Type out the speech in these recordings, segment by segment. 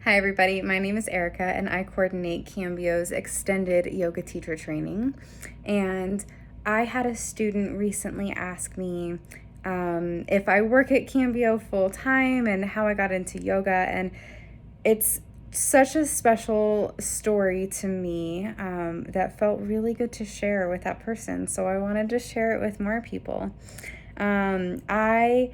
Hi, everybody. My name is Erica, and I coordinate Cambio's extended yoga teacher training. And I had a student recently ask me if I work at Cambio full time and how I got into yoga. And it's such a special story to me that felt really good to share with that person. So I wanted to share it with more people. I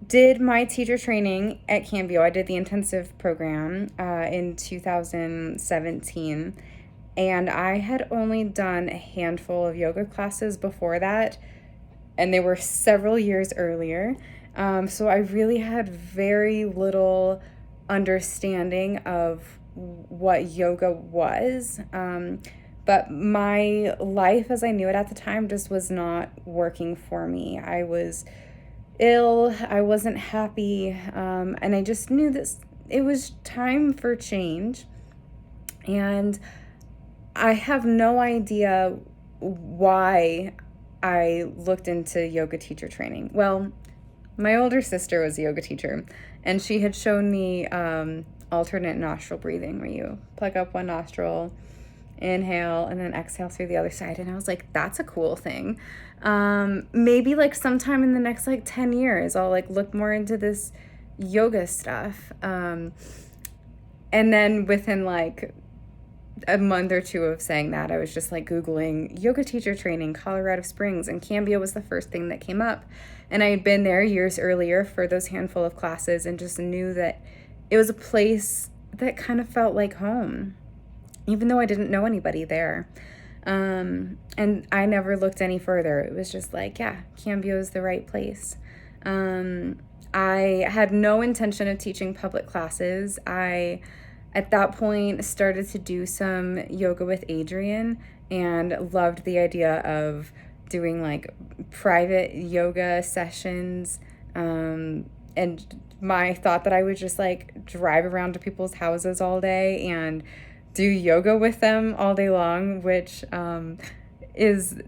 did my teacher training at Cambio. I did the intensive program in 2017, and I had only done a handful of yoga classes before that, and they were several years earlier. So I really had very little understanding of what yoga was. But my life as I knew it at the time just was not working for me. I was ill, I wasn't happy, and I just knew that it was time for change. And I have no idea why I looked into yoga teacher training. Well, my older sister was a yoga teacher, and she had shown me alternate nostril breathing, where you plug up one nostril, inhale, and then exhale through the other side. And I was like, that's a cool thing. Maybe like sometime in the next like 10 years, I'll like look more into this yoga stuff. And then within like a month or two of saying that, I was just like Googling yoga teacher training, Colorado Springs, and Cambio was the first thing that came up. And I had been there years earlier for those handful of classes and just knew that it was a place that kind of felt like home, even though I didn't know anybody there. And I never looked any further. It was just like, yeah, Cambio is the right place. I had no intention of teaching public classes. At that point, started to do some yoga with Adriene and loved the idea of doing like private yoga sessions. And my thought that I would just like drive around to people's houses all day and do yoga with them all day long, which is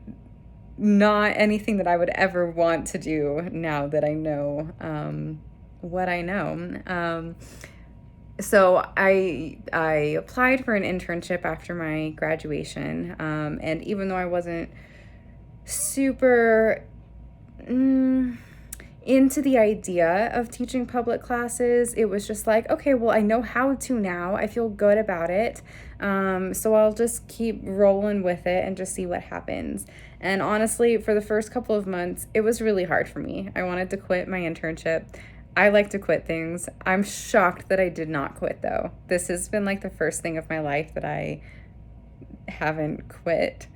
not anything that I would ever want to do now that I know what I know. So I applied for an internship after my graduation, and even though I wasn't super into the idea of teaching public classes, it was just like, okay, well, I know how to now. I feel good about it. So I'll just keep rolling with it and just see what happens. And honestly, for the first couple of months, it was really hard for me. I wanted to quit my internship. I like to quit things. I'm shocked that I did not quit, though. This has been like the first thing of my life that I haven't quit.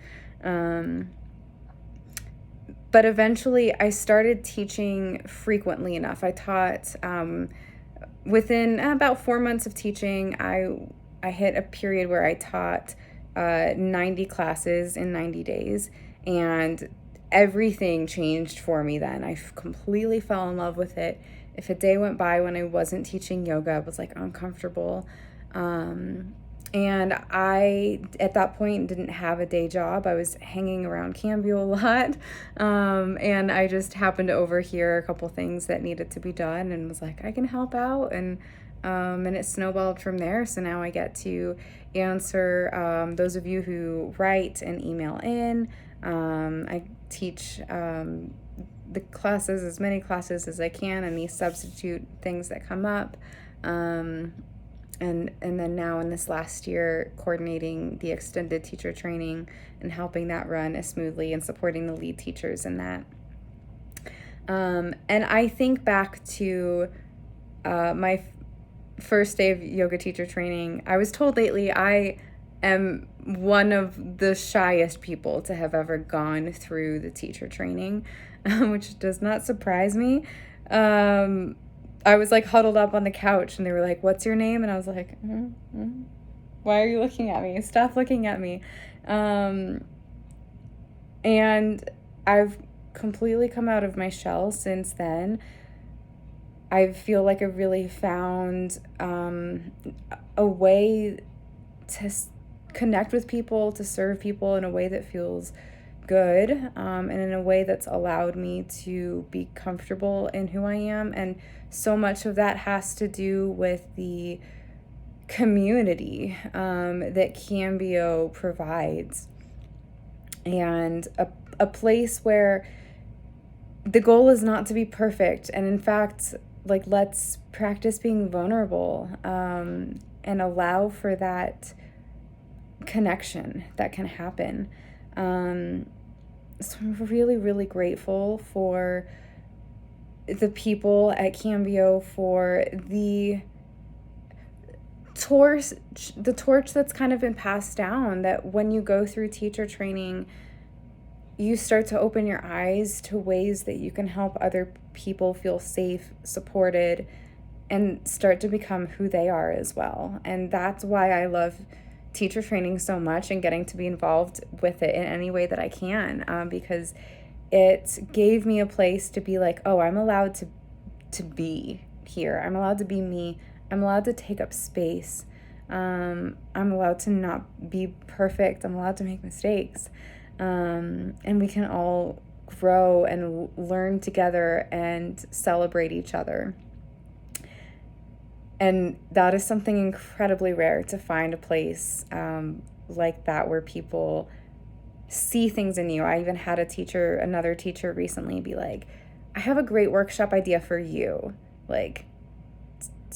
But eventually I started teaching frequently enough. I taught within about 4 months of teaching, I hit a period where I taught 90 classes in 90 days, and everything changed for me then. I completely fell in love with it. If a day went by when I wasn't teaching yoga, I was like uncomfortable. And I, at that point, didn't have a day job. I was hanging around Cambio a lot. And I just happened to overhear a couple things that needed to be done and was like, I can help out. And it snowballed from there. So now I get to answer those of you who write and email in. I teach the classes, as many classes as I can, and these substitute things that come up. And then now in this last year, coordinating the extended teacher training and helping that run as smoothly and supporting the lead teachers in that. And I think back to my first day of yoga teacher training. I was told lately I am one of the shyest people to have ever gone through the teacher training, which does not surprise me. I was like huddled up on the couch and they were like, what's your name? And I was like, why are you looking at me? Stop looking at me. And I've completely come out of my shell since then. I feel like I've really found a way to connect with people, to serve people in a way that feels good, and in a way that's allowed me to be comfortable in who I am. And so much of that has to do with the community that Cambio provides, and a place where the goal is not to be perfect. And in fact, like, let's practice being vulnerable, and allow for that connection that can happen. So I'm really, really grateful for the people at Cambio, for the torch that's kind of been passed down, that when you go through teacher training, you start to open your eyes to ways that you can help other people feel safe, supported, and start to become who they are as well. And that's why I love teacher training so much and getting to be involved with it in any way that I can, because it gave me a place to be like, oh, I'm allowed to be here. I'm allowed to be me. I'm allowed to take up space. I'm allowed to not be perfect. I'm allowed to make mistakes. And we can all grow and learn together and celebrate each other. And that is something incredibly rare, to find a place like that where people see things in you. I even had another teacher recently be like, I have a great workshop idea for you. Like,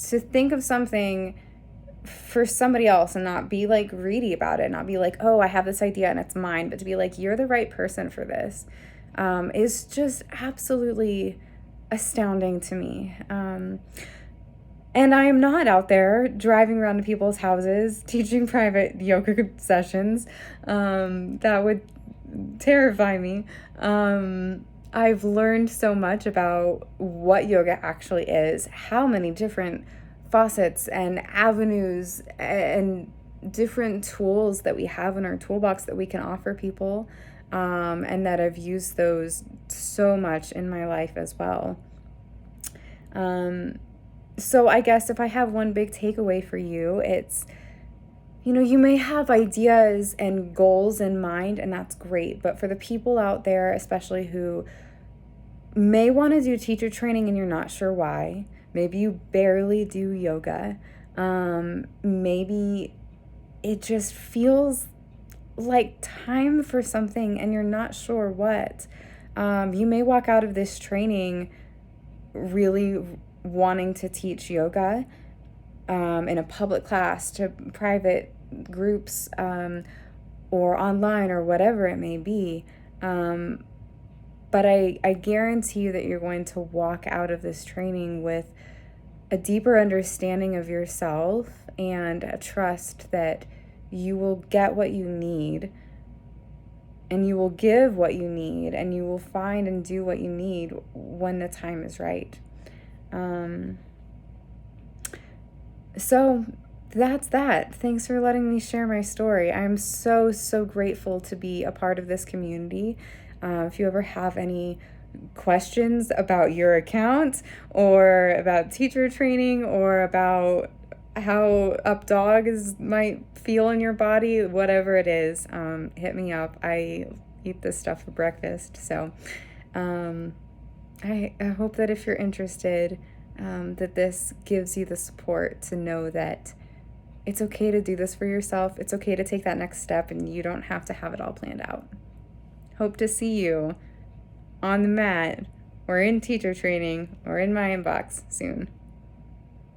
to think of something for somebody else and not be like greedy about it, not be like, oh, I have this idea and it's mine, but to be like, you're the right person for this, is just absolutely astounding to me. And I am not out there driving around to people's houses teaching private yoga sessions. That would terrify me. I've learned so much about what yoga actually is, how many different facets and avenues and different tools that we have in our toolbox that we can offer people, and that I've used those so much in my life as well. So I guess if I have one big takeaway for you, it's, you may have ideas and goals in mind, and that's great. But for the people out there, especially who may want to do teacher training and you're not sure why, maybe you barely do yoga, maybe it just feels like time for something and you're not sure what, you may walk out of this training really wanting to teach yoga, in a public class, to private groups, or online, or whatever it may be. But I guarantee you that you're going to walk out of this training with a deeper understanding of yourself and a trust that you will get what you need, and you will give what you need, and you will find and do what you need when the time is right. So that's that. Thanks for letting me share my story. I'm so, so grateful to be a part of this community. If you ever have any questions about your account, or about teacher training, or about how up dogs might feel in your body, whatever it is, hit me up. I eat this stuff for breakfast. So I hope that if you're interested, that this gives you the support to know that it's okay to do this for yourself. It's okay to take that next step, and you don't have to have it all planned out. Hope to see you on the mat, or in teacher training, or in my inbox soon.